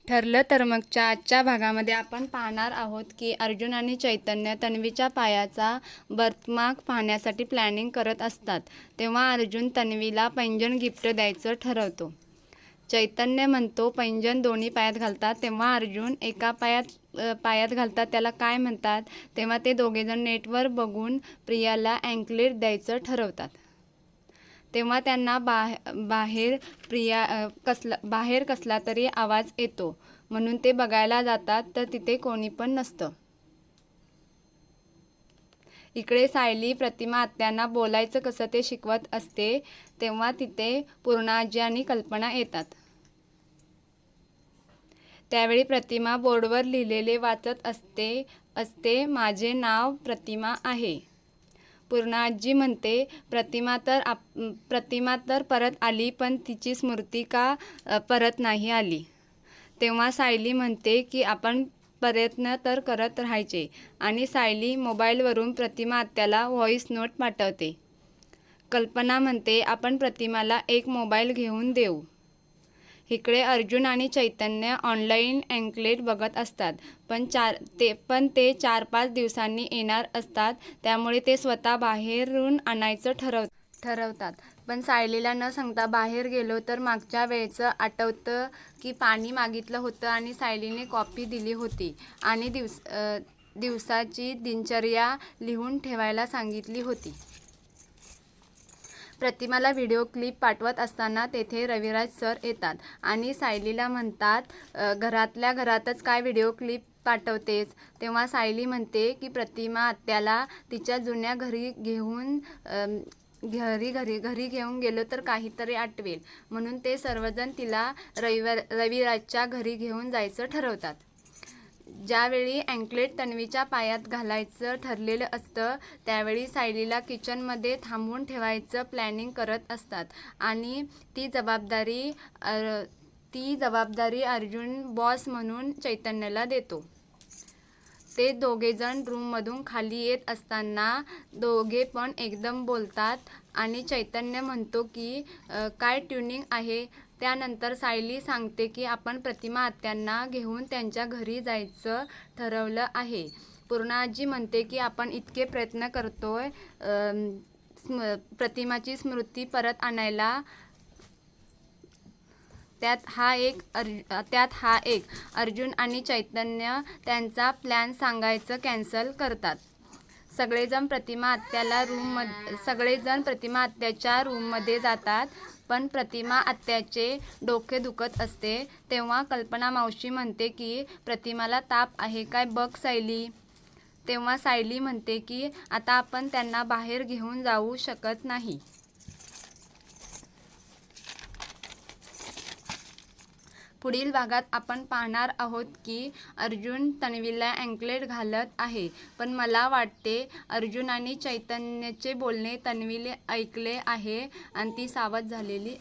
ठरलं तर मगच्या आजच्या भागामध्ये आपण पाहणार आहोत की अर्जुन आणि चैतन्य तन्वीच्या पायाचा बर्थमार्क पाहण्यासाठी प्लॅनिंग करत असतात. तेव्हा अर्जुन तन्वीला पैंजण गिफ्ट द्यायचं ठरवतो. चैतन्य म्हणतो पैंजण दोन्ही पायात घालतात. तेव्हा अर्जुन एका पायात घालतात त्याला काय म्हणतात. तेव्हा ते दोघेजण नेटवर बघून प्रियाला अँकलेट द्यायचं ठरवतात. तेव्हा त्यांना बाहेर कसला तरी आवाज येतो म्हणून ते बघायला जातात तर तिथे कोणी पण नसतं. इकडे सायली प्रतिमा आत्यांना बोलायचं कसं ते शिकवत असते. तेव्हा तिथे पूर्णाजी आणि कल्पना येतात. त्यावेळी प्रतिमा बोर्डवर लिहिलेले वाचत असते माझे नाव प्रतिमा आहे. पूर्णाजी म्हणते प्रतिमा तर परत आली पण तिची स्मृती का परत नाही आली. तेव्हा सायली म्हणते की आपण प्रयत्न तर करत राहायचे आणि सायली मोबाईलवरून प्रतिमा आत्याला व्हॉइस नोट पाठवते. कल्पना म्हणते आपण प्रतिमाला एक मोबाईल घेऊन देऊ. इकडे अर्जुन आणि चैतन्य ऑनलाईन अँकलेट बघत असतात पण ते 4-5 दिवसांनी येणार असतात. त्यामुळे ते स्वतः बाहेरून आणायचं ठरवतात. पण सायलीला न सांगता बाहेर गेलो तर मागच्या वेळेचं आठवतं की पाणी मागितलं होतं आणि सायलीने कॉपी दिली होती आणि दिवसाची दिनचर्या लिहून ठेवायला सांगितली होती. प्रतिमाला व्हिडिओ क्लिप पाठवत असताना तेथे रविराज सर येतात आणि सायलीला म्हणतात घरातल्या घरातच काय व्हिडिओ क्लिप पाठवतेस. तेव्हा सायली म्हणते की प्रतिमा आत्याला तिच्या जुन्या घरी घेऊन गेलो तर काहीतरी आठवेल म्हणून ते सर्वजण तिला रविराजच्या घरी घेऊन जायचं ठरवतात. ज्यावेळी अँकलेट तन्वीच्या पायात घालायचं ठरलेलं असतं त्यावेळी सायलीला किचनमध्ये थांबवून ठेवायचं प्लॅनिंग करत असतात आणि ती जबाबदारी अर्जुन बॉस म्हणून चैतन्यला देतो. ते दोघेजण रूममधून खाली येत असताना दोघे पण एकदम बोलतात आणि चैतन्य म्हणतो की काय ट्युनिंग आहे. त्यानंतर सायली सांगते की आपण प्रतिमा आत्यांना घेऊन त्यांच्या घरी जायचं ठरवलं आहे. पूर्णाजी म्हणते की आपण इतके प्रयत्न करतोय प्रतिमाची स्मृती परत आणायला. त्यात हा एक अर्जुन आणि चैतन्य त्यांचा प्लॅन सांगायचं कॅन्सल करतात. सगळेजण प्रतिमा आत्याच्या रूममध्ये जातात पण प्रतिमा आत्याचे डोके दुखत असते. तेव्हा कल्पना मावशी म्हणते की प्रतिमाला ताप आहे काय बघ सायली. तेव्हा सायली म्हणते की आता आपण त्यांना बाहेर घेऊन जाऊ शकत नाही. पुढील भागात आपण पाहणार आहोत की अर्जुन तन्वीला अँकलेट घालत आहे पण मला वाटते अर्जुन आणि चैतन्यचे बोलणे तन्वीने ऐकले आहे आणि ती सावध झालेली